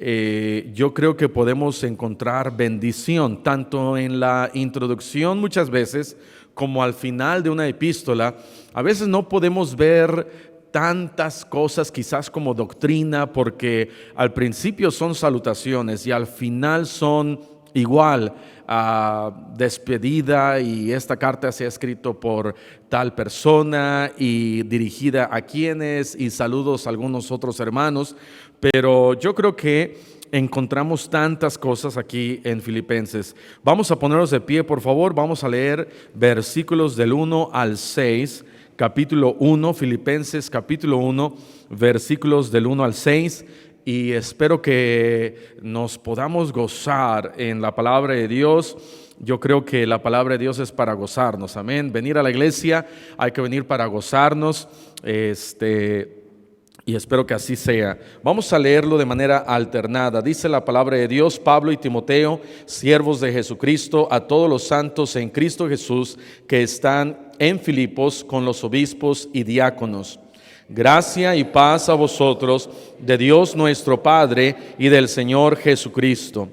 yo creo que podemos encontrar bendición tanto en la introducción muchas veces como al final de una epístola. A veces no podemos ver tantas cosas quizás como doctrina, porque al principio son salutaciones y al final son igual despedida, y esta carta se ha escrito por tal persona y dirigida a quienes, y saludos a algunos otros hermanos. Pero yo creo que encontramos tantas cosas aquí en Filipenses. Vamos a ponernos de pie, por favor. Vamos a leer versículos del 1 al 6, capítulo 1, Filipenses capítulo 1, versículos del 1 al 6. Y espero que nos podamos gozar en la palabra de Dios. Yo creo que la palabra de Dios es para gozarnos, amén. Venir a la iglesia, hay que venir para gozarnos, y espero que así sea. Vamos a leerlo de manera alternada. Dice la palabra de Dios: Pablo y Timoteo, siervos de Jesucristo, a todos los santos en Cristo Jesús que están en Filipos con los obispos y diáconos. Gracia y paz a vosotros, de Dios nuestro Padre y del Señor Jesucristo.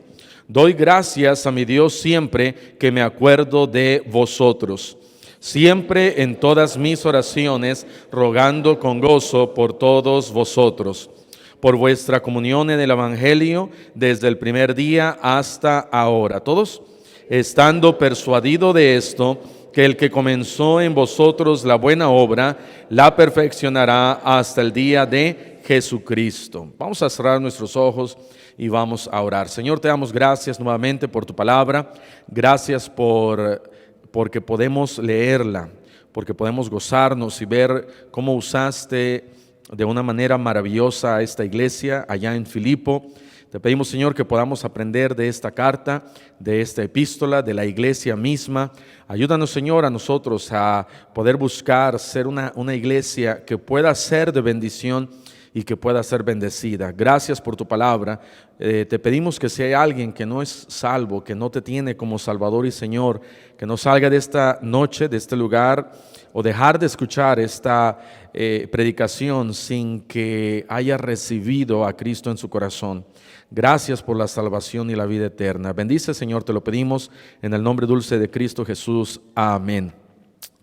Doy gracias a mi Dios siempre que me acuerdo de vosotros, siempre en todas mis oraciones, rogando con gozo por todos vosotros, por vuestra comunión en el Evangelio desde el primer día hasta ahora. Todos, estando persuadido de esto, que el que comenzó en vosotros la buena obra, la perfeccionará hasta el día de Jesucristo. Vamos a cerrar nuestros ojos y vamos a orar. Señor, te damos gracias nuevamente por tu palabra. Gracias porque podemos leerla, porque podemos gozarnos y ver cómo usaste de una manera maravillosa a esta iglesia allá en Filipo. Te pedimos, Señor, que podamos aprender de esta carta, de esta epístola, de la iglesia misma. Ayúdanos, Señor, a nosotros a poder buscar ser una iglesia que pueda ser de bendición y que pueda ser bendecida. Gracias por tu palabra. Te pedimos que si hay alguien que no es salvo, que no te tiene como Salvador y Señor, que no salga de esta noche, de este lugar, o dejar de escuchar esta predicación sin que haya recibido a Cristo en su corazón. Gracias por la salvación y la vida eterna. Bendice, Señor, te lo pedimos en el nombre dulce de Cristo Jesús. Amén.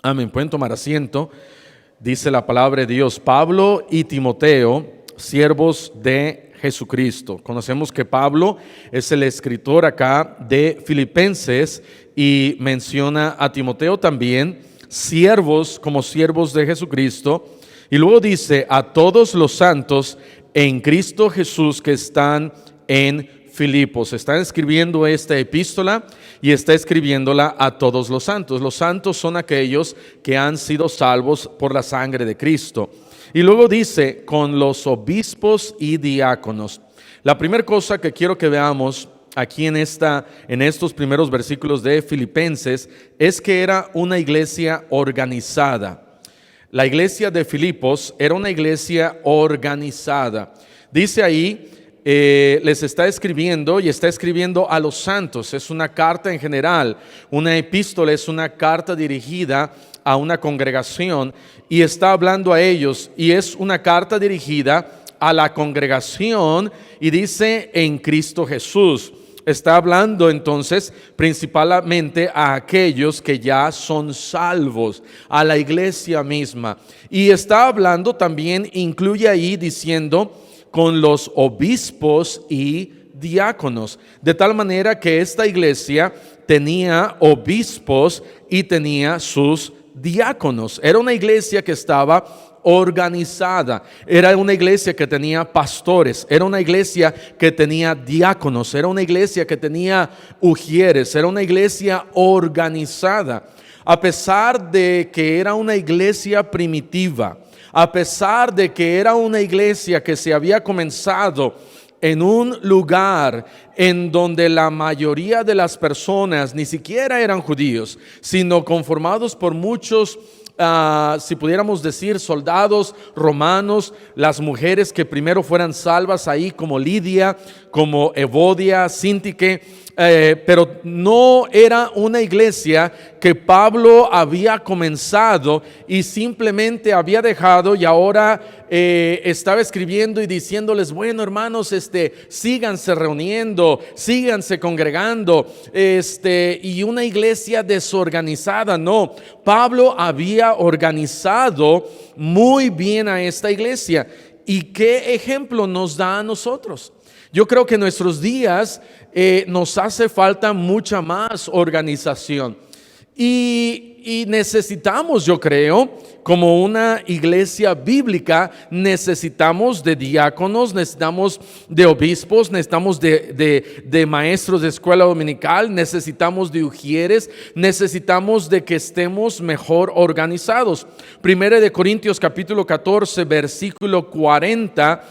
Amén. Pueden tomar asiento. Dice la palabra de Dios: Pablo y Timoteo, siervos de Jesucristo. Conocemos que Pablo es el escritor acá de Filipenses y menciona a Timoteo también, siervos como siervos de Jesucristo. Y luego dice: a todos los santos en Cristo Jesús que están en Filipos. Está escribiendo esta epístola y está escribiéndola a todos los santos. Los santos son aquellos que han sido salvos por la sangre de Cristo. Y luego dice: con los obispos y diáconos. La primera cosa que quiero que veamos aquí en estos primeros versículos de Filipenses es que era una iglesia organizada. La iglesia de Filipos era una iglesia organizada. Dice ahí, les está escribiendo y está escribiendo a los santos. Es una carta en general. Una epístola es una carta dirigida a una congregación y está hablando a ellos, y es una carta dirigida a la congregación, y dice en Cristo Jesús. Está hablando entonces principalmente a aquellos que ya son salvos, a la iglesia misma. Y está hablando también, incluye ahí diciendo, con los obispos y diáconos. De tal manera que esta iglesia tenía obispos y tenía sus diáconos. Era una iglesia que estaba organizada, era una iglesia que tenía pastores, era una iglesia que tenía diáconos, era una iglesia que tenía ujieres, era una iglesia organizada. A pesar de que era una iglesia primitiva, a pesar de que era una iglesia que se había comenzado en un lugar en donde la mayoría de las personas ni siquiera eran judíos, sino conformados por muchos si pudiéramos decir, soldados romanos, las mujeres que primero fueran salvas ahí, como Lidia, como Evodia, Síntique. Pero no era una iglesia que Pablo había comenzado y simplemente había dejado, y ahora estaba escribiendo y diciéndoles: bueno, hermanos, síganse reuniendo, síganse congregando, y una iglesia desorganizada. No, Pablo había organizado muy bien a esta iglesia. ¿Y qué ejemplo nos da a nosotros? Yo creo que en nuestros días nos hace falta mucha más organización y necesitamos, yo creo, como una iglesia bíblica, necesitamos de diáconos, necesitamos de obispos, necesitamos de maestros de escuela dominical, necesitamos de ujieres, necesitamos de que estemos mejor organizados. Primera de Corintios capítulo 14 versículo 40,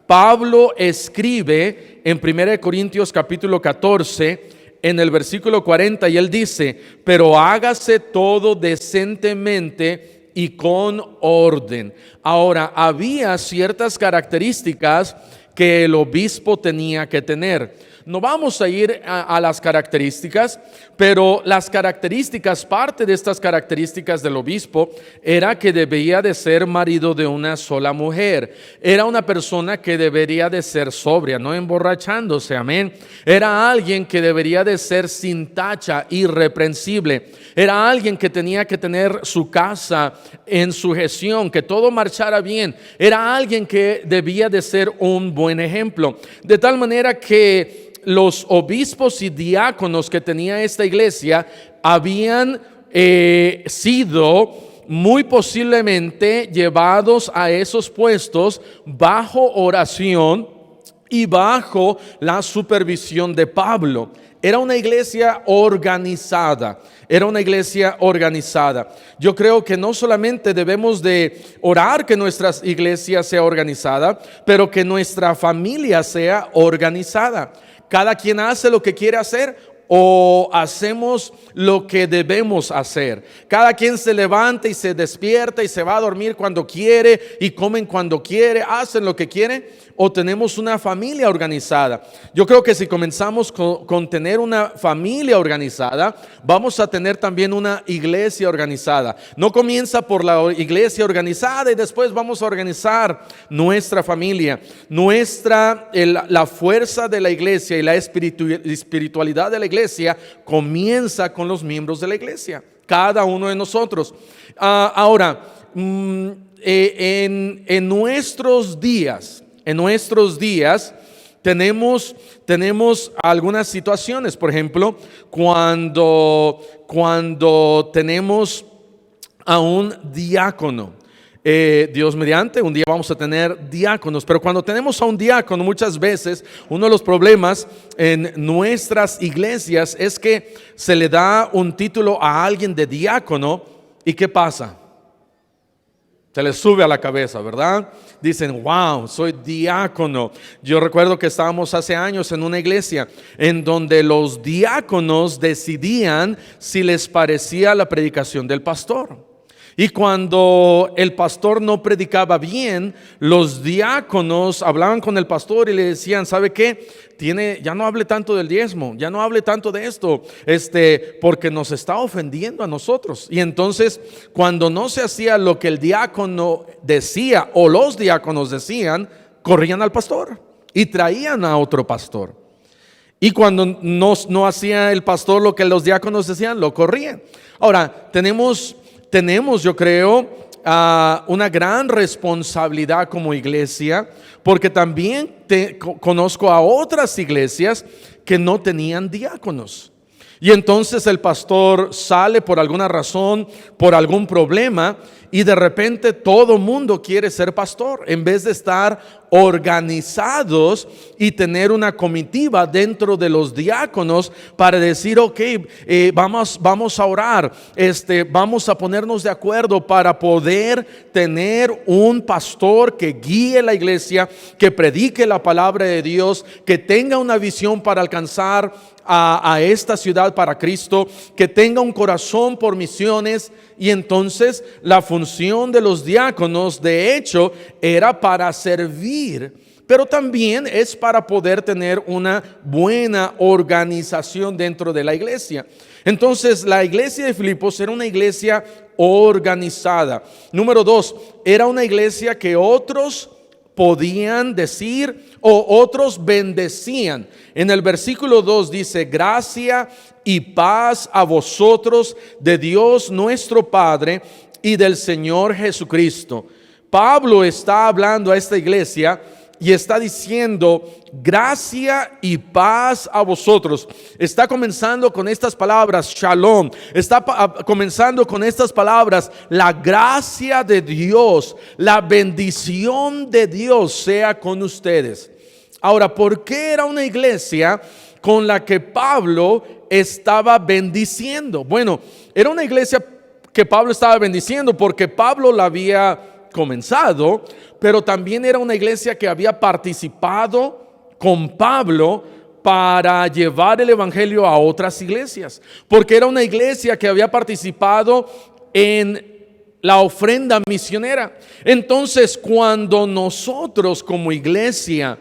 Pablo escribe en 1 Corintios capítulo 14, en el versículo 40, y él dice: pero hágase todo decentemente y con orden. Ahora, había ciertas características que el obispo tenía que tener. No vamos a ir a las características, pero las características, parte de estas características del obispo era que debía de ser marido de una sola mujer. Era una persona que debería de ser sobria, no emborrachándose, amén. Era alguien que debería de ser sin tacha, irreprensible. Era alguien que tenía que tener su casa en sujeción, que todo marchara bien. Era alguien que debía de ser un buen ejemplo. De tal manera que los obispos y diáconos que tenía esta iglesia habían sido muy posiblemente llevados a esos puestos bajo oración y bajo la supervisión de Pablo. Era una iglesia organizada. Era una iglesia organizada. Yo creo que no solamente debemos de orar que nuestra iglesia sea organizada, pero que nuestra familia sea organizada. Cada quien hace lo que quiere hacer o hacemos lo que debemos hacer. Cada quien se levanta y se despierta y se va a dormir cuando quiere y comen cuando quiere, hacen lo que quieren, o tenemos una familia organizada. Yo creo que si comenzamos con tener una familia organizada, vamos a tener también una iglesia organizada. No comienza por la iglesia organizada y después vamos a organizar nuestra familia. La fuerza de la iglesia y la espiritualidad de la iglesia comienza con los miembros de la iglesia, cada uno de nosotros. Ahora, en nuestros días tenemos algunas situaciones. Por ejemplo, cuando tenemos a un diácono, Dios mediante, un día vamos a tener diáconos, pero cuando tenemos a un diácono, muchas veces uno de los problemas en nuestras iglesias es que se le da un título a alguien de diácono y ¿qué pasa? Se les sube a la cabeza, ¿verdad? Dicen: wow, soy diácono. Yo recuerdo que estábamos hace años en una iglesia en donde los diáconos decidían si les parecía la predicación del pastor. Y cuando el pastor no predicaba bien, los diáconos hablaban con el pastor y le decían: ¿sabe qué? Ya no hable tanto del diezmo, ya no hable tanto de esto, porque nos está ofendiendo a nosotros. Y entonces, cuando no se hacía lo que el diácono decía o los diáconos decían, corrían al pastor y traían a otro pastor. Y cuando no hacía el pastor lo que los diáconos decían, lo corrían. Ahora, tenemos, yo creo, una gran responsabilidad como iglesia, porque también conozco a otras iglesias que no tenían diáconos. Y entonces el pastor sale por alguna razón, por algún problema, y de repente todo mundo quiere ser pastor, en vez de estar organizados y tener una comitiva dentro de los diáconos para decir: ok, vamos a orar, vamos a ponernos de acuerdo para poder tener un pastor que guíe la iglesia, que predique la palabra de Dios, que tenga una visión para alcanzar a esta ciudad para Cristo, que tenga un corazón por misiones. Y entonces la función de los diáconos, de hecho, era para servir, pero también es para poder tener una buena organización dentro de la iglesia. Entonces la iglesia de Filipos era una iglesia organizada. Número 2, era una iglesia que otros podían decir o otros bendecían. En el versículo 2 dice: gracia y paz a vosotros de Dios nuestro Padre y del Señor Jesucristo. Pablo está hablando a esta iglesia y está diciendo: gracia y paz a vosotros. Está comenzando con estas palabras, shalom. Está comenzando con estas palabras: la gracia de Dios, la bendición de Dios sea con ustedes. Ahora, ¿por qué era una iglesia con la que Pablo estaba bendiciendo? Bueno, era una iglesia que Pablo estaba bendiciendo porque Pablo la había comenzado, pero también era una iglesia que había participado con Pablo para llevar el evangelio a otras iglesias, porque era una iglesia que había participado en la ofrenda misionera. Entonces, cuando nosotros como iglesia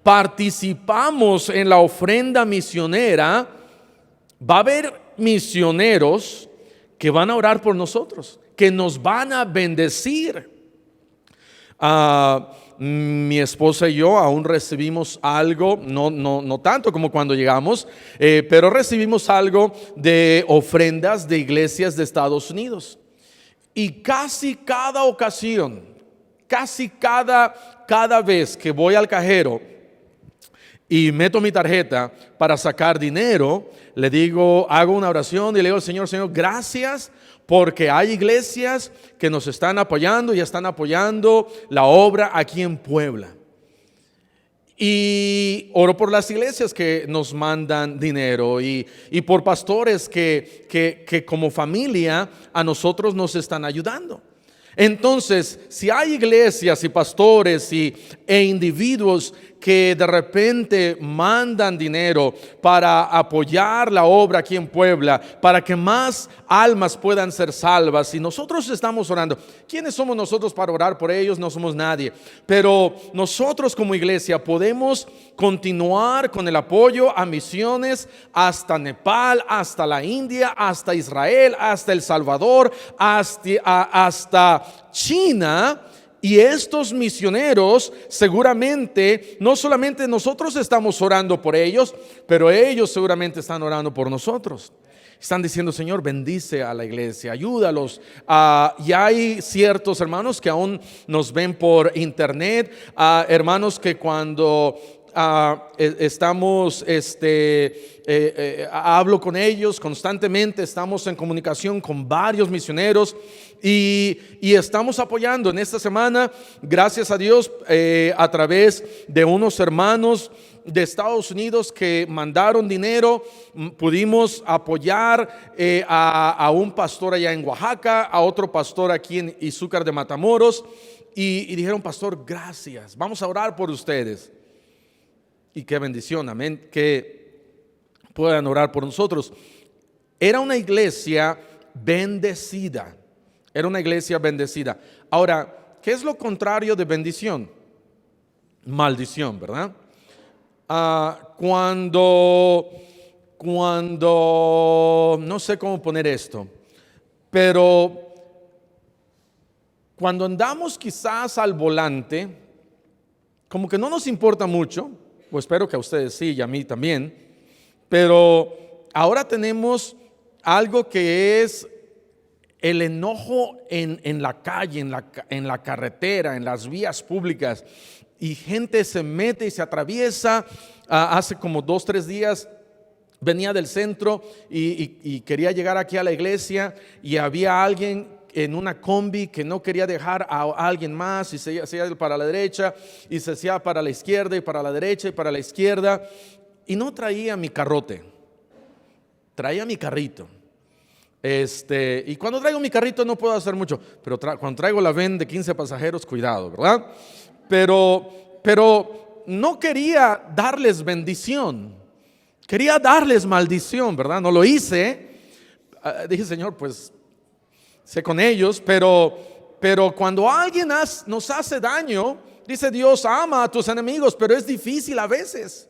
participamos en la ofrenda misionera, va a haber misioneros que van a orar por nosotros, que nos van a bendecir. Mi esposa y yo aún recibimos algo, no tanto como cuando llegamos, pero recibimos algo de ofrendas de iglesias de Estados Unidos. Y casi cada ocasión, cada vez que voy al cajero y meto mi tarjeta para sacar dinero, le digo, hago una oración y le digo al Señor: Señor, gracias, porque hay iglesias que nos están apoyando y están apoyando la obra aquí en Puebla. Y oro por las iglesias que nos mandan dinero y por pastores que como familia a nosotros nos están ayudando. Entonces, si hay iglesias y pastores e individuos que de repente mandan dinero para apoyar la obra aquí en Puebla, para que más almas puedan ser salvas, y nosotros estamos orando. ¿Quiénes somos nosotros para orar por ellos? No somos nadie, pero nosotros como iglesia podemos continuar con el apoyo a misiones hasta Nepal, hasta la India, hasta Israel, hasta El Salvador, hasta China. Y estos misioneros seguramente, no solamente nosotros estamos orando por ellos, pero ellos seguramente están orando por nosotros. Están diciendo: Señor, bendice a la iglesia, ayúdalos. Y hay ciertos hermanos que aún nos ven por internet, hermanos que cuando estamos, hablo con ellos constantemente, estamos en comunicación con varios misioneros y estamos apoyando en esta semana, gracias a Dios, a través de unos hermanos de Estados Unidos que mandaron dinero, pudimos apoyar a un pastor allá en Oaxaca, a otro pastor aquí en Izúcar de Matamoros, y dijeron: pastor, gracias, vamos a orar por ustedes. Y qué bendición, amén, que puedan orar por nosotros. Era una iglesia bendecida. Era una iglesia bendecida. Ahora, ¿qué es lo contrario de bendición? Maldición, ¿verdad? Cuando no sé cómo poner esto, pero cuando andamos quizás al volante, como que no nos importa mucho, o espero que a ustedes sí y a mí también, pero ahora tenemos algo que es el enojo en la calle, en la carretera, en las vías públicas, y gente se mete y se atraviesa. Hace como 2-3 días venía del centro y quería llegar aquí a la iglesia, y había alguien en una combi que no quería dejar a alguien más, y se hacía para la derecha y se hacía para la izquierda y para la derecha y para la izquierda, y no traía mi carrote, traía mi carrito. Y cuando traigo mi carrito no puedo hacer mucho, pero cuando traigo la van de 15 pasajeros, cuidado, ¿verdad? Pero no quería darles bendición. quería darles maldición, ¿verdad? No lo hice. Dije, Señor, pues sé con ellos, pero cuando alguien nos hace daño, dice Dios, ama a tus enemigos, pero es difícil a veces.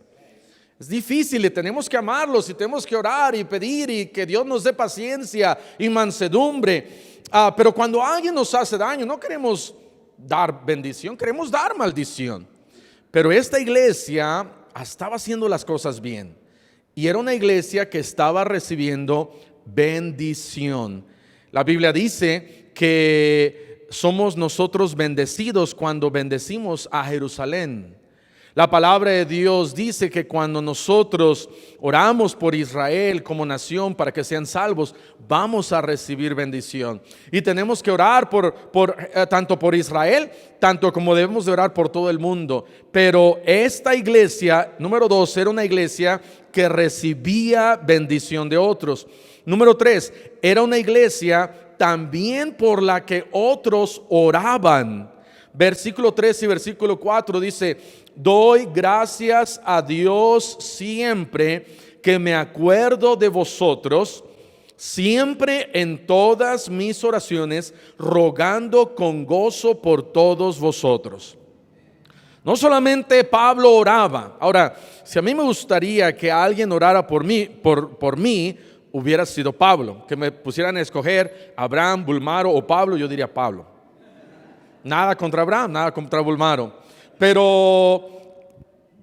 Es difícil y tenemos que amarlos y tenemos que orar y pedir y que Dios nos dé paciencia y mansedumbre. Pero cuando alguien nos hace daño, no queremos dar bendición, queremos dar maldición. Pero esta iglesia estaba haciendo las cosas bien y era una iglesia que estaba recibiendo bendición. La Biblia dice que somos nosotros bendecidos cuando bendecimos a Jerusalén. La palabra de Dios dice que cuando nosotros oramos por Israel como nación para que sean salvos, vamos a recibir bendición. Y tenemos que orar tanto por Israel, tanto como debemos de orar por todo el mundo. Pero esta iglesia, número 2, era una iglesia que recibía bendición de otros. Número 3, era una iglesia también por la que otros oraban. Versículo 3 y versículo 4 dice: doy gracias a Dios siempre que me acuerdo de vosotros, siempre en todas mis oraciones, rogando con gozo por todos vosotros. No solamente Pablo oraba. Ahora, si a mí me gustaría que alguien orara por mí, hubiera sido Pablo. Que me pusieran a escoger Abraham, Bulmaro o Pablo, yo diría Pablo. Nada contra Abraham, nada contra Bulmaro. Pero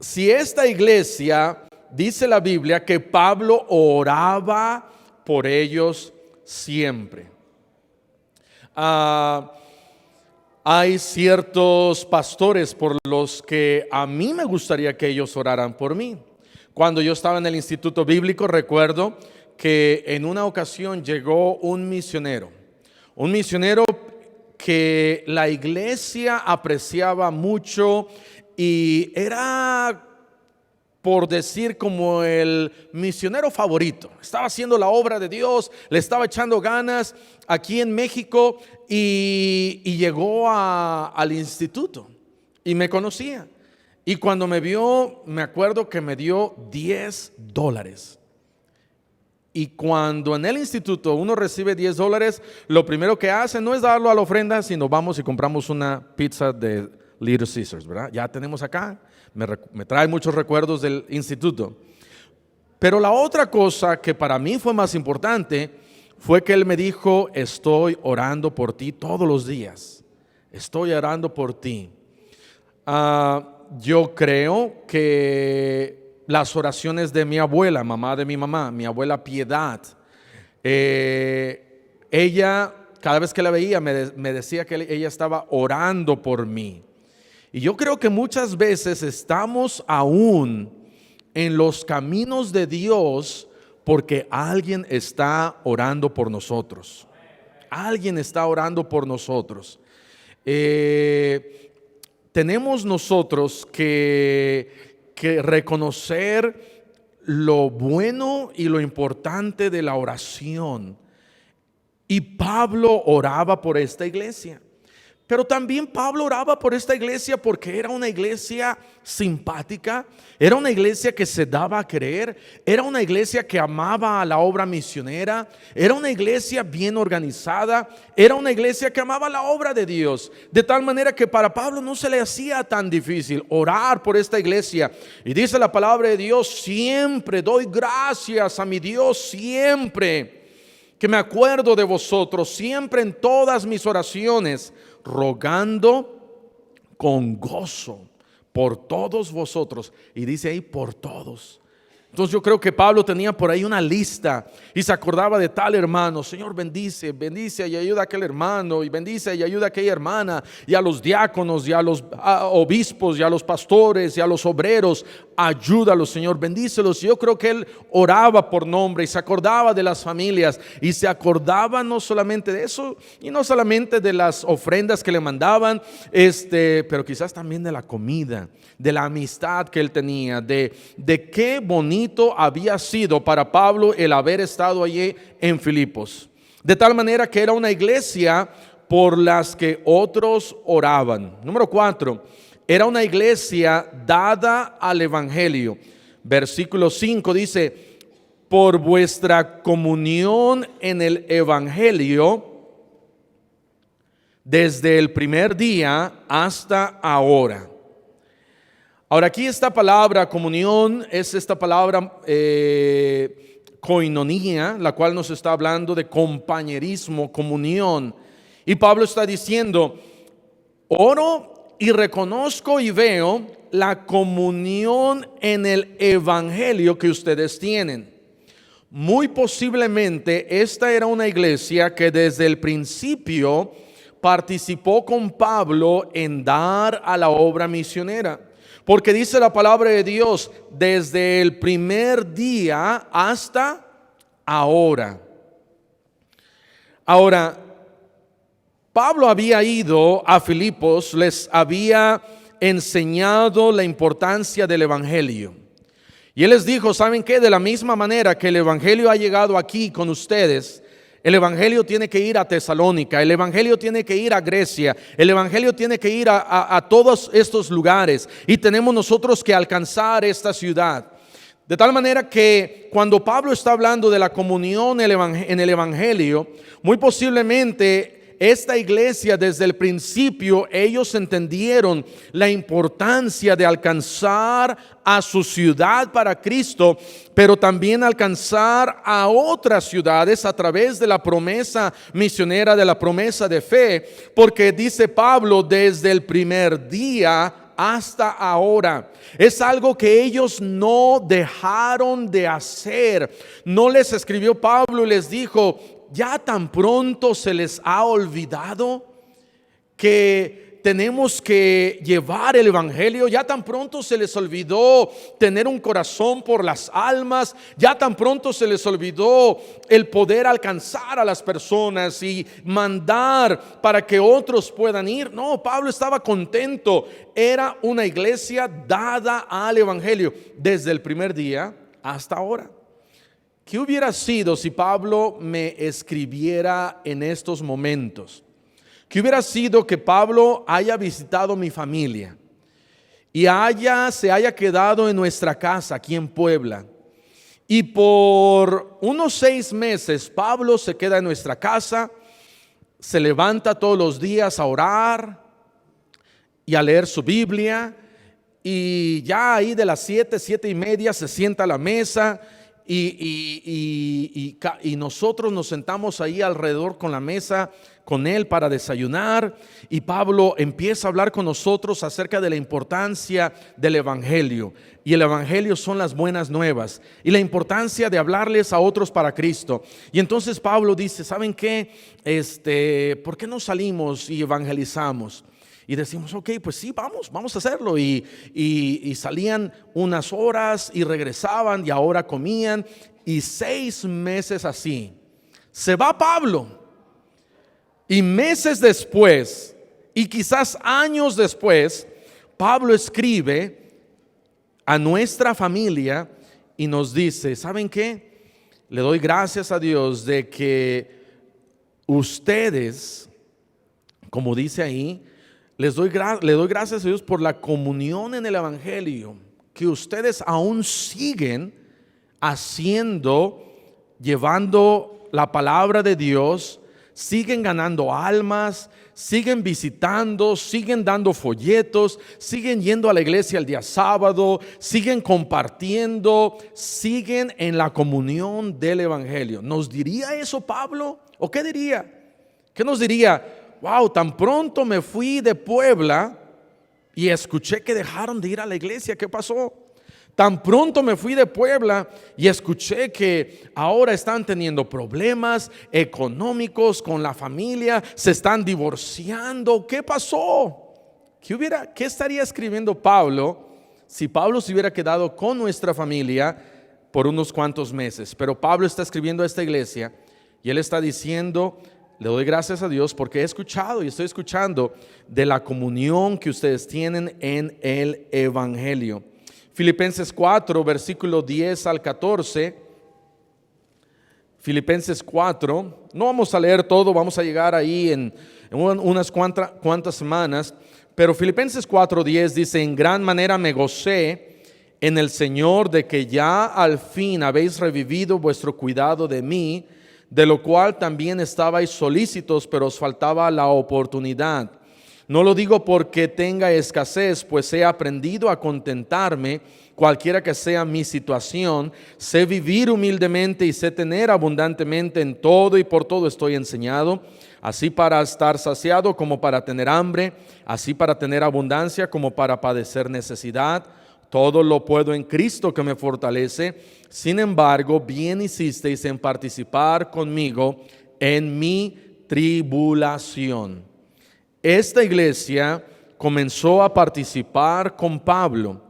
si esta iglesia, dice la Biblia, que Pablo oraba por ellos siempre. Hay ciertos pastores por los que a mí me gustaría que ellos oraran por mí. Cuando yo estaba en el instituto bíblico, recuerdo que en una ocasión llegó un misionero que la iglesia apreciaba mucho y era, por decir, como el misionero favorito. Estaba haciendo la obra de Dios, le estaba echando ganas aquí en México y llegó al instituto y me conocía. Y cuando me vio, me acuerdo que me dio $10. Y cuando en el instituto uno recibe $10, lo primero que hace no es darlo a la ofrenda, sino vamos y compramos una pizza de Little Caesars, ¿verdad? Ya tenemos acá, me trae muchos recuerdos del instituto. Pero la otra cosa que para mí fue más importante fue que él me dijo: estoy orando por ti todos los días, estoy orando por ti. Yo creo que las oraciones de mi abuela, mamá de mi mamá, mi abuela Piedad, ella, cada vez que la veía, me decía que ella estaba orando por mí. Y yo creo que muchas veces estamos aún en los caminos de Dios porque alguien está orando por nosotros. Alguien está orando por nosotros. Tenemos nosotros que reconocer lo bueno y lo importante de la oración. Y Pablo oraba por esta iglesia. Pero también Pablo oraba por esta iglesia porque era una iglesia simpática, era una iglesia que se daba a querer, era una iglesia que amaba a la obra misionera, era una iglesia bien organizada, era una iglesia que amaba la obra de Dios. De tal manera que para Pablo no se le hacía tan difícil orar por esta iglesia. Y dice la palabra de Dios: siempre doy gracias a mi Dios, siempre que me acuerdo de vosotros, siempre en todas mis oraciones, rogando con gozo por todos vosotros. Y dice ahí: por todos. Entonces yo creo que Pablo tenía por ahí una lista y se acordaba de tal hermano. Señor, bendice y ayuda a aquel hermano, y bendice y ayuda a aquella hermana, y a los diáconos y a los obispos y a los pastores y a los obreros. Ayúdalos, Señor, bendícelos. Yo creo que él oraba por nombre y se acordaba de las familias, y se acordaba no solamente de eso y no solamente de las ofrendas que le mandaban, pero quizás también de la comida, de la amistad que él tenía, de qué bonito había sido para Pablo el haber estado allí en Filipos. De tal manera que era una iglesia por las que otros oraban. Número 4, era una iglesia dada al evangelio. versículo 5 dice: por vuestra comunión en el Evangelio desde el primer día hasta ahora. Ahora, aquí esta palabra comunión es esta palabra koinonía, la cual nos está hablando de compañerismo, comunión. Y Pablo está diciendo: oro y reconozco y veo la comunión en el Evangelio que ustedes tienen. Muy posiblemente esta era una iglesia que desde el principio participó con Pablo en dar a la obra misionera. Porque dice la palabra de Dios, desde el primer día hasta ahora. Ahora, Pablo había ido a Filipos, les había enseñado la importancia del Evangelio. Y él les dijo: ¿saben qué? De la misma manera que el Evangelio ha llegado aquí con ustedes, el Evangelio tiene que ir a Tesalónica, el Evangelio tiene que ir a Grecia, el Evangelio tiene que ir a todos estos lugares, y tenemos nosotros que alcanzar esta ciudad. De tal manera que cuando Pablo está hablando de la comunión en el Evangelio, muy posiblemente esta iglesia desde el principio ellos entendieron la importancia de alcanzar a su ciudad para Cristo, pero también alcanzar a otras ciudades a través de la promesa misionera, de la promesa de fe, porque dice Pablo, desde el primer día hasta ahora. Es algo que ellos no dejaron de hacer. No les escribió Pablo y les dijo: ya tan pronto se les ha olvidado que tenemos que llevar el Evangelio, ya tan pronto se les olvidó tener un corazón por las almas, ya tan pronto se les olvidó el poder alcanzar a las personas y mandar para que otros puedan ir. No, Pablo estaba contento. Era una iglesia dada al Evangelio desde el primer día hasta ahora. ¿Qué hubiera sido si Pablo me escribiera en estos momentos? ¿Qué hubiera sido que Pablo haya visitado mi familia y se haya quedado en nuestra casa aquí en Puebla? Y por unos 6 meses Pablo se queda en nuestra casa, se levanta todos los días a orar y a leer su Biblia, y ya ahí de las 7:30 se sienta a la mesa. Y nosotros nos sentamos ahí alrededor con la mesa con él para desayunar, y Pablo empieza a hablar con nosotros acerca de la importancia del Evangelio. Y el Evangelio son las buenas nuevas y la importancia de hablarles a otros para Cristo. Y entonces Pablo dice: ¿saben qué? ¿Por qué no salimos y evangelizamos? Y decimos: ok, pues sí, vamos a hacerlo. Y salían unas horas y regresaban, y ahora comían. Y 6 meses así. Se va Pablo. Y meses después, y quizás años después, Pablo escribe a nuestra familia y nos dice: ¿saben qué? Le doy gracias a Dios de que ustedes, como dice ahí, le doy gracias a Dios por la comunión en el Evangelio que ustedes aún siguen haciendo, llevando la palabra de Dios, siguen ganando almas, siguen visitando, siguen dando folletos, siguen yendo a la iglesia el día sábado, siguen compartiendo, siguen en la comunión del Evangelio. ¿Nos diría eso Pablo? ¿O qué diría? ¿Qué nos diría? Wow, tan pronto me fui de Puebla y escuché que dejaron de ir a la iglesia. ¿Qué pasó? Tan pronto me fui de Puebla y escuché que ahora están teniendo problemas económicos con la familia, se están divorciando. ¿Qué pasó? ¿Qué estaría escribiendo Pablo si Pablo se hubiera quedado con nuestra familia por unos cuantos meses? Pero Pablo está escribiendo a esta iglesia y él está diciendo: le doy gracias a Dios porque he escuchado y estoy escuchando de la comunión que ustedes tienen en el Evangelio. Filipenses 4, versículo 10 al 14. Filipenses 4, no vamos a leer todo, vamos a llegar ahí en unas cuantas semanas, pero Filipenses 4:10 dice: en gran manera me gocé en el Señor de que ya al fin habéis revivido vuestro cuidado de mí, de lo cual también estabais solícitos, pero os faltaba la oportunidad. No lo digo porque tenga escasez, pues he aprendido a contentarme, cualquiera que sea mi situación. Sé vivir humildemente y sé tener abundantemente. En todo y por todo estoy enseñado, así para estar saciado como para tener hambre, así para tener abundancia como para padecer necesidad. Todo lo puedo en Cristo que me fortalece. Sin embargo, bien hicisteis en participar conmigo en mi tribulación. Esta iglesia comenzó a participar con Pablo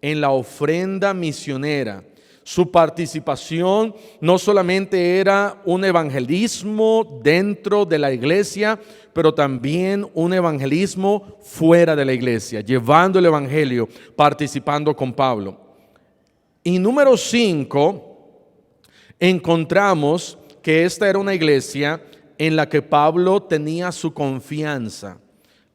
en la ofrenda misionera. Su participación no solamente era un evangelismo dentro de la iglesia, pero también un evangelismo fuera de la iglesia, llevando el evangelio, participando con Pablo. Y número 5, encontramos que esta era una iglesia en la que Pablo tenía su confianza.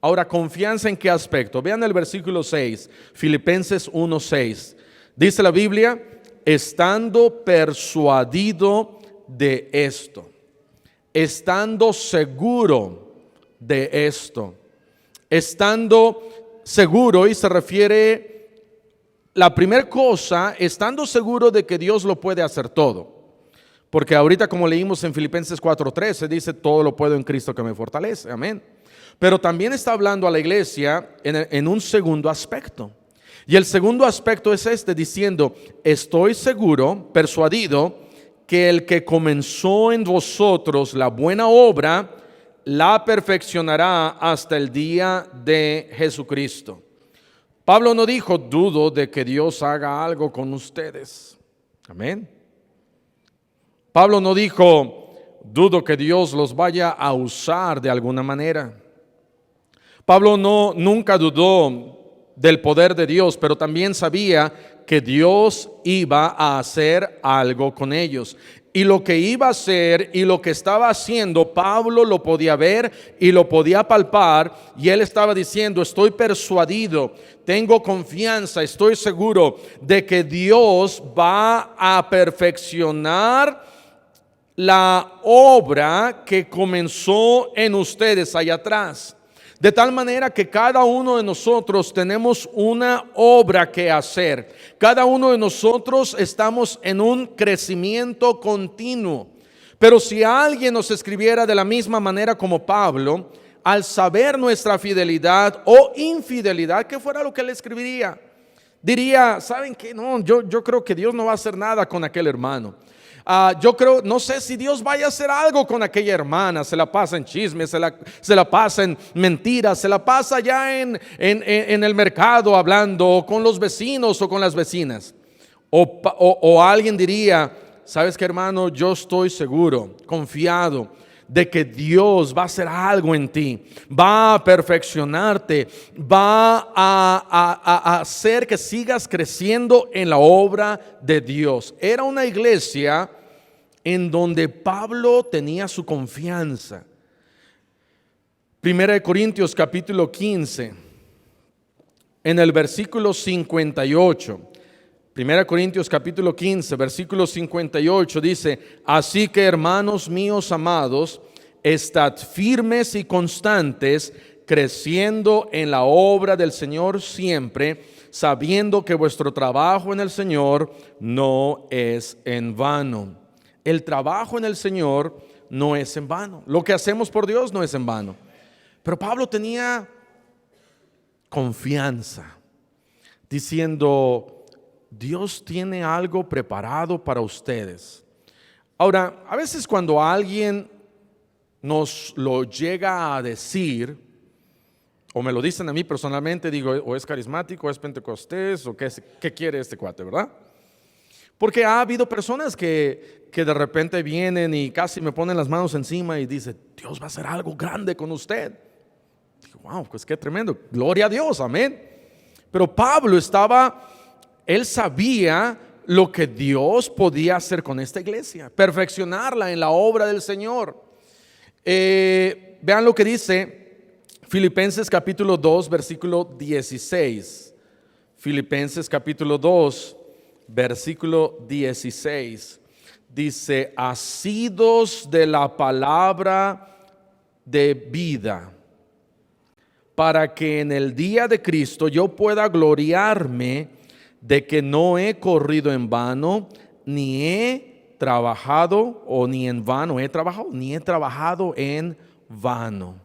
Ahora, ¿confianza en qué aspecto? Vean el versículo 6, Filipenses 1:6. Dice la Biblia, estando persuadido de esto, estando seguro de esto, estando seguro, y se refiere, la primera cosa, estando seguro de que Dios lo puede hacer todo. Porque ahorita, como leímos en Filipenses 4:13, dice, todo lo puedo en Cristo que me fortalece, amén. Pero también está hablando a la iglesia en un segundo aspecto. Y el segundo aspecto es este, diciendo, estoy seguro, persuadido, que el que comenzó en vosotros la buena obra, la perfeccionará hasta el día de Jesucristo. Pablo no dijo, dudo de que Dios haga algo con ustedes, amén. Pablo no dijo, dudo que Dios los vaya a usar de alguna manera. Pablo nunca dudó del poder de Dios, pero también sabía que Dios iba a hacer algo con ellos. Y lo que iba a hacer y lo que estaba haciendo, Pablo lo podía ver y lo podía palpar. Y él estaba diciendo, estoy persuadido, tengo confianza, estoy seguro de que Dios va a perfeccionar la obra que comenzó en ustedes allá atrás. De tal manera que cada uno de nosotros tenemos una obra que hacer. Cada uno de nosotros estamos en un crecimiento continuo. Pero si alguien nos escribiera de la misma manera como Pablo, al saber nuestra fidelidad o infidelidad, ¿qué fuera lo que él escribiría? Diría, ¿saben qué? No, yo creo que Dios no va a hacer nada con aquel hermano. Yo creo, no sé si Dios vaya a hacer algo con aquella hermana. Se la pasa en chismes, se la pasa en mentiras, se la pasa ya en el mercado hablando con los vecinos o con las vecinas. O alguien diría, ¿sabes qué, hermano? Yo estoy seguro, confiado de que Dios va a hacer algo en ti, va a perfeccionarte, va a hacer que sigas creciendo en la obra de Dios. Era una iglesia en donde Pablo tenía su confianza. Primera de Corintios capítulo 15, en el versículo 58. Primera Corintios capítulo 15, versículo 58 dice, así que hermanos míos amados, estad firmes y constantes, creciendo en la obra del Señor siempre, sabiendo que vuestro trabajo en el Señor no es en vano. El trabajo en el Señor no es en vano. Lo que hacemos por Dios no es en vano. Pero Pablo tenía confianza, diciendo, Dios tiene algo preparado para ustedes. Ahora, a veces cuando alguien nos lo llega a decir, o me lo dicen a mí personalmente, digo, o es carismático, o es pentecostés, o qué quiere este cuate, ¿verdad? Porque ha habido personas que de repente vienen y casi me ponen las manos encima y dicen, Dios va a hacer algo grande con usted. Digo, wow, pues qué tremendo, gloria a Dios, amén. Pero Pablo él sabía lo que Dios podía hacer con esta iglesia, perfeccionarla en la obra del Señor. Vean lo que dice Filipenses capítulo 2, versículo 16. Filipenses capítulo 2, versículo 16. Dice, asidos de la palabra de vida, para que en el día de Cristo yo pueda gloriarme de que no he corrido en vano, ni he trabajado, o ni en vano he trabajado, ni he trabajado en vano.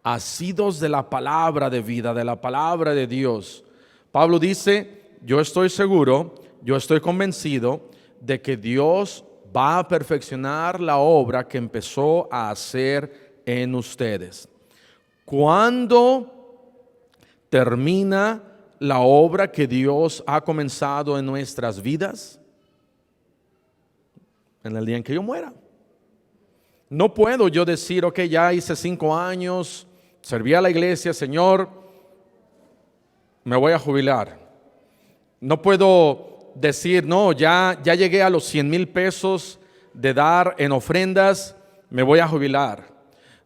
Asidos de la palabra de vida, de la palabra de Dios. Pablo dice, yo estoy seguro, yo estoy convencido de que Dios va a perfeccionar la obra que empezó a hacer en ustedes. ¿Cuándo termina la obra que Dios ha comenzado en nuestras vidas? En el día en que yo muera. No puedo yo decir, ok, ya hice 5 años, serví a la iglesia, Señor, me voy a jubilar. No puedo decir, no, ya llegué a los 100,000 pesos de dar en ofrendas, me voy a jubilar.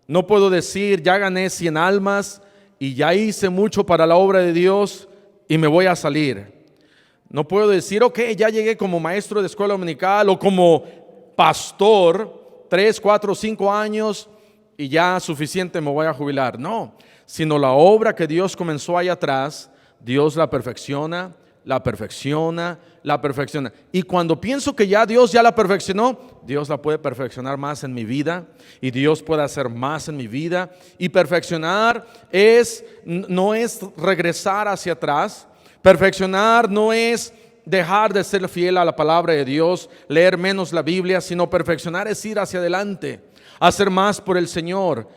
No puedo decir, ya gané 100 almas y ya hice mucho para la obra de Dios y me voy a salir. No puedo decir, ok, ya llegué como maestro de escuela dominical o como pastor, 3, 4, 5 años y ya suficiente, me voy a jubilar. No, sino la obra que Dios comenzó allá atrás, Dios la perfecciona, la perfecciona, la perfecciona. Y cuando pienso que ya Dios ya la perfeccionó, Dios la puede perfeccionar más en mi vida y Dios puede hacer más en mi vida. Y perfeccionar no es regresar hacia atrás. Perfeccionar no es dejar de ser fiel a la palabra de Dios, leer menos la Biblia, sino perfeccionar es ir hacia adelante, hacer más por el Señor,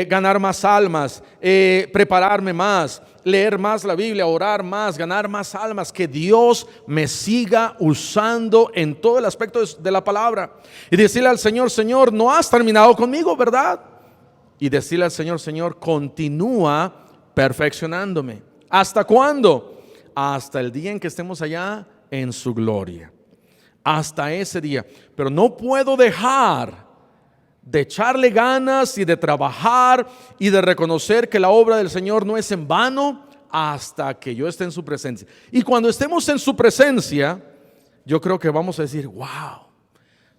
ganar más almas, prepararme más, leer más la Biblia, orar más, ganar más almas, que Dios me siga usando en todo el aspecto de la palabra. Y decirle al Señor, Señor, no has terminado conmigo, ¿verdad? Y decirle al Señor, Señor, continúa perfeccionándome. ¿Hasta cuándo? Hasta el día en que estemos allá en su gloria. Hasta ese día. Pero no puedo dejar de echarle ganas y de trabajar y de reconocer que la obra del Señor no es en vano hasta que yo esté en su presencia. Y cuando estemos en su presencia, yo creo que vamos a decir, wow,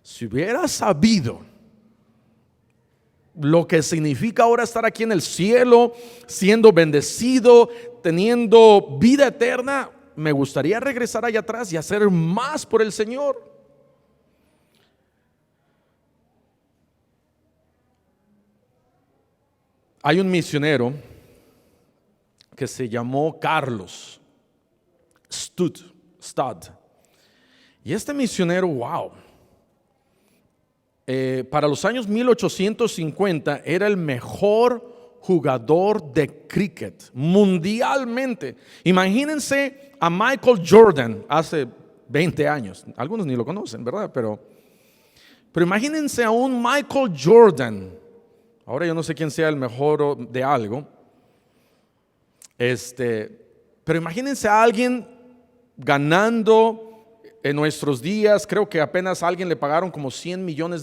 si hubiera sabido lo que significa ahora estar aquí en el cielo, siendo bendecido, teniendo vida eterna, me gustaría regresar allá atrás y hacer más por el Señor. Hay un misionero que se llamó Carlos Studd. Y este misionero, wow, para los años 1850 era el mejor jugador de cricket mundialmente. Imagínense a Michael Jordan hace 20 años. Algunos ni lo conocen, ¿verdad? Pero imagínense a un Michael Jordan. Ahora yo no sé quién sea el mejor de algo. Pero imagínense a alguien ganando en nuestros días. Creo que apenas a alguien le pagaron como $100 millones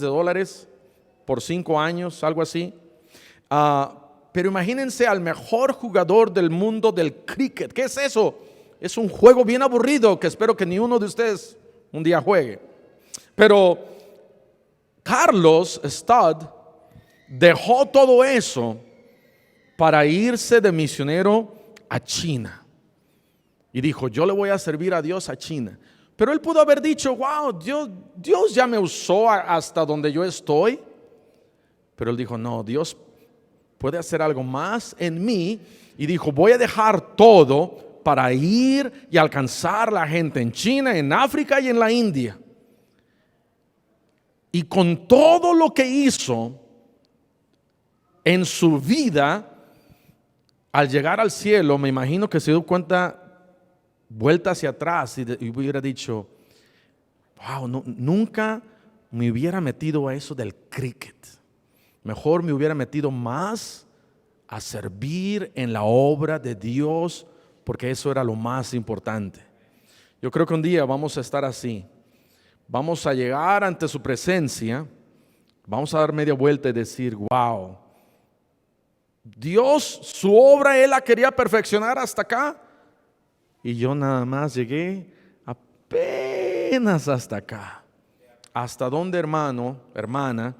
por 5 años, algo así. Pero imagínense al mejor jugador del mundo del cricket. ¿Qué es eso? Es un juego bien aburrido que espero que ni uno de ustedes un día juegue. Pero Carlos Studd dejó todo eso para irse de misionero a China. Y dijo, yo le voy a servir a Dios a China. Pero él pudo haber dicho, wow, Dios ya me usó hasta donde yo estoy. Pero él dijo, no, Dios puede hacer algo más en mí. Y dijo, voy a dejar todo para ir y alcanzar a la gente en China, en África y en la India. Y con todo lo que hizo en su vida, al llegar al cielo, me imagino que se dio cuenta, vuelta hacia atrás y hubiera dicho, wow, nunca me hubiera metido a eso del cricket. Mejor me hubiera metido más a servir en la obra de Dios, porque eso era lo más importante. Yo creo que un día vamos a estar así. Vamos a llegar ante su presencia, vamos a dar media vuelta y decir, wow, Dios, su obra, Él la quería perfeccionar hasta acá. y yo nada más llegué apenas hasta acá. ¿Hasta dónde, hermano, hermana,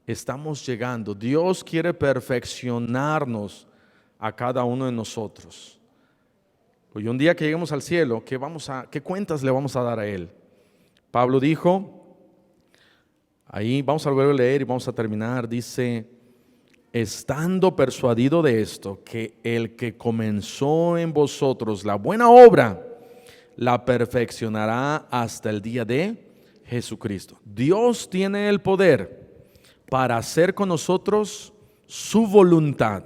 estamos llegando? Dios quiere perfeccionarnos a cada uno de nosotros. Y un día que lleguemos al cielo, ¿qué cuentas le vamos a dar a Él? Pablo dijo, ahí vamos a volver a leer y vamos a terminar, dice, estando persuadido de esto, que el que comenzó en vosotros la buena obra, la perfeccionará hasta el día de Jesucristo. Dios tiene el poder para hacer con nosotros su voluntad.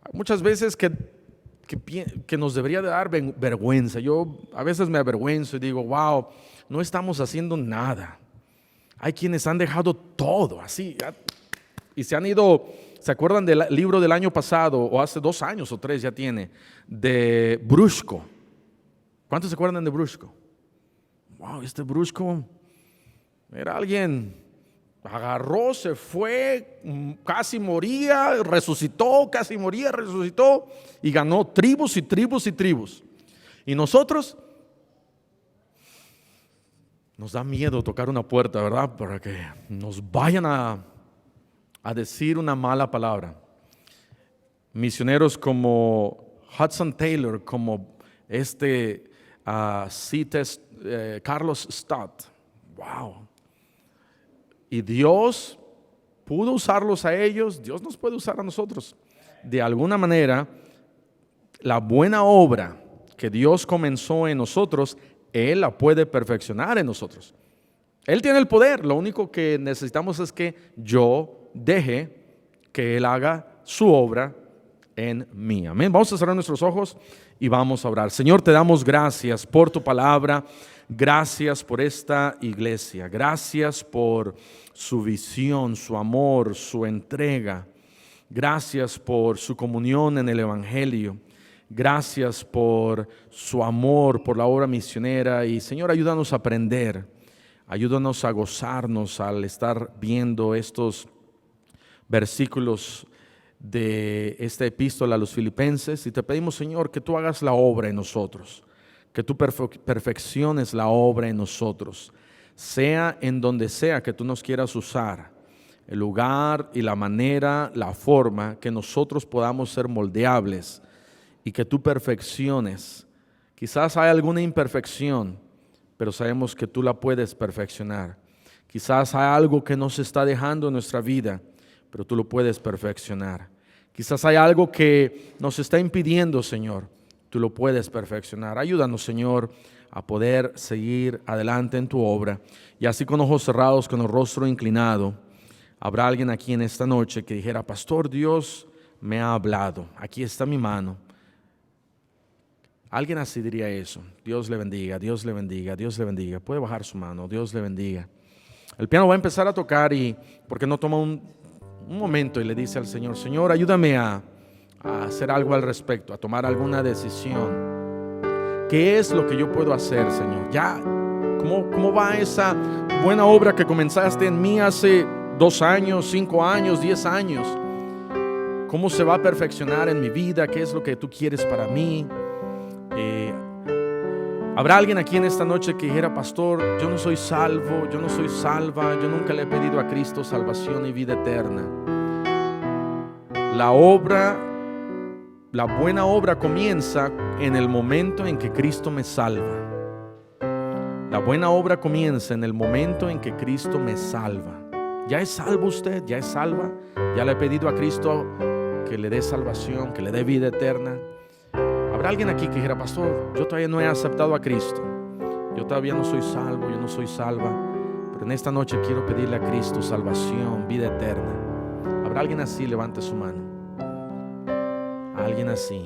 Hay muchas veces que nos debería de dar vergüenza. Yo a veces me avergüenzo y digo, wow, no estamos haciendo nada. Hay quienes han dejado todo así y se han ido. ¿Se acuerdan del libro del año pasado, o hace 2 años o 3 ya tiene, de Brusco? ¿Cuántos se acuerdan de Brusco? Wow, este Brusco era alguien, agarró, se fue, casi moría, resucitó, casi moría, resucitó y ganó tribus y tribus y tribus. Y nosotros, nos da miedo tocar una puerta, ¿verdad? Para que nos vayan a decir una mala palabra. Misioneros como Hudson Taylor, como Carlos Stott. Wow. Y Dios pudo usarlos a ellos, Dios nos puede usar a nosotros. De alguna manera, la buena obra que Dios comenzó en nosotros, Él la puede perfeccionar en nosotros. Él tiene el poder, lo único que necesitamos es que yo deje que Él haga su obra en mí. Amén. Vamos a cerrar nuestros ojos y vamos a orar. Señor, te damos gracias por tu palabra. Gracias por esta iglesia. Gracias por su visión, su amor, su entrega. Gracias por su comunión en el Evangelio. Gracias por su amor, por la obra misionera. Y Señor, ayúdanos a aprender. Ayúdanos a gozarnos al estar viendo estos versículos de esta epístola a los Filipenses. Y te pedimos, Señor, que tú hagas la obra en nosotros. Que tú perfecciones la obra en nosotros, sea en donde sea que tú nos quieras usar, el lugar y la manera, la forma, que nosotros podamos ser moldeables y que tú perfecciones. Quizás hay alguna imperfección, pero sabemos que tú la puedes perfeccionar. Quizás hay algo que nos está dejando en nuestra vida, pero tú lo puedes perfeccionar. Quizás hay algo que nos está impidiendo, Señor. Tú lo puedes perfeccionar. Ayúdanos, Señor, a poder seguir adelante en tu obra. Y así con ojos cerrados, con el rostro inclinado, habrá alguien aquí en esta noche que dijera, Pastor, Dios me ha hablado. Aquí está mi mano. Alguien así diría eso. Dios le bendiga, Dios le bendiga, Dios le bendiga. Puede bajar su mano, Dios le bendiga. El piano va a empezar a tocar y ¿por qué no toma un momento y le dice al Señor, Señor, ayúdame a hacer algo al respecto, a tomar alguna decisión? ¿Qué es lo que yo puedo hacer, Señor? Ya, ¿cómo va esa buena obra que comenzaste en mí hace 2 años, 5 años, 10 años? ¿Cómo se va a perfeccionar en mi vida? ¿Qué es lo que tú quieres para mí? Habrá alguien aquí en esta noche que dijera, Pastor, yo no soy salvo, yo no soy salva, yo nunca le he pedido a Cristo salvación y vida eterna. La buena obra comienza en el momento en que Cristo me salva. La buena obra comienza en el momento en que Cristo me salva. ¿Ya es salvo usted? ¿Ya es salva? ¿Ya le he pedido a Cristo que le dé salvación, que le dé vida eterna? Habrá alguien aquí que dijera, Pastor, yo todavía no he aceptado a Cristo. Yo todavía no soy salvo, yo no soy salva. Pero en esta noche quiero pedirle a Cristo salvación, vida eterna. ¿Habrá alguien así? Levante su mano. Alguien así.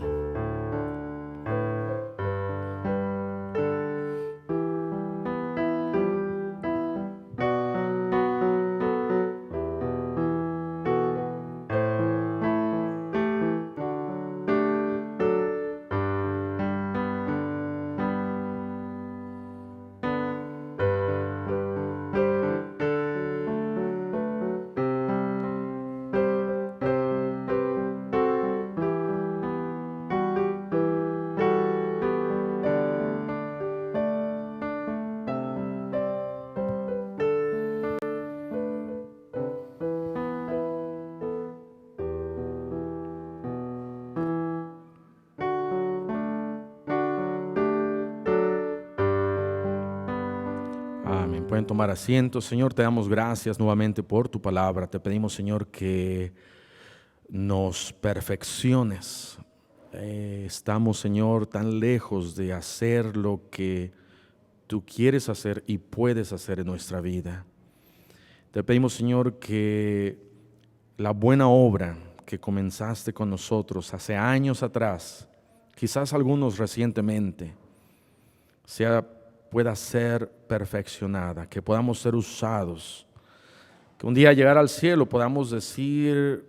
bien, pueden tomar asiento. Señor, te damos gracias nuevamente por tu palabra. Te pedimos, Señor, que nos perfecciones. Estamos, Señor, tan lejos de hacer lo que tú quieres hacer y puedes hacer en nuestra vida. Te pedimos, Señor, que la buena obra que comenzaste con nosotros hace años atrás, quizás algunos recientemente, pueda ser perfeccionada, que podamos ser usados, que un día al llegar al cielo podamos decir: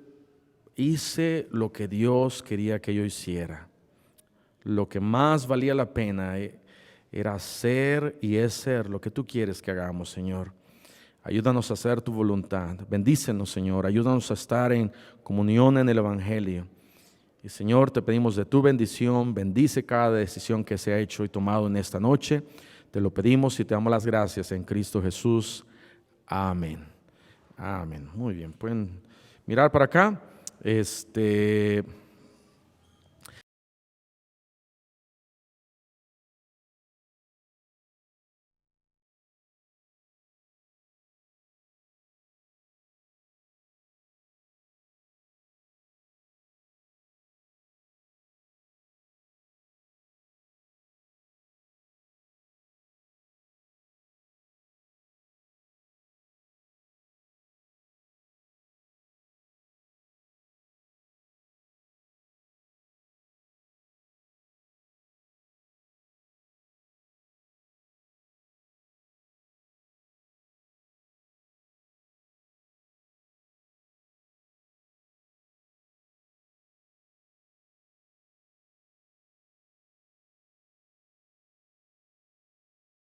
hice lo que Dios quería que yo hiciera. Lo que más valía la pena era hacer y es ser lo que tú quieres que hagamos, Señor. Ayúdanos a hacer tu voluntad. Bendícenos, Señor. Ayúdanos a estar en comunión en el Evangelio. Y, Señor, te pedimos de tu bendición. Bendice cada decisión que se ha hecho y tomado en esta noche. Te lo pedimos y te damos las gracias en Cristo Jesús. Amén. Amén. Muy bien. Pueden mirar para acá.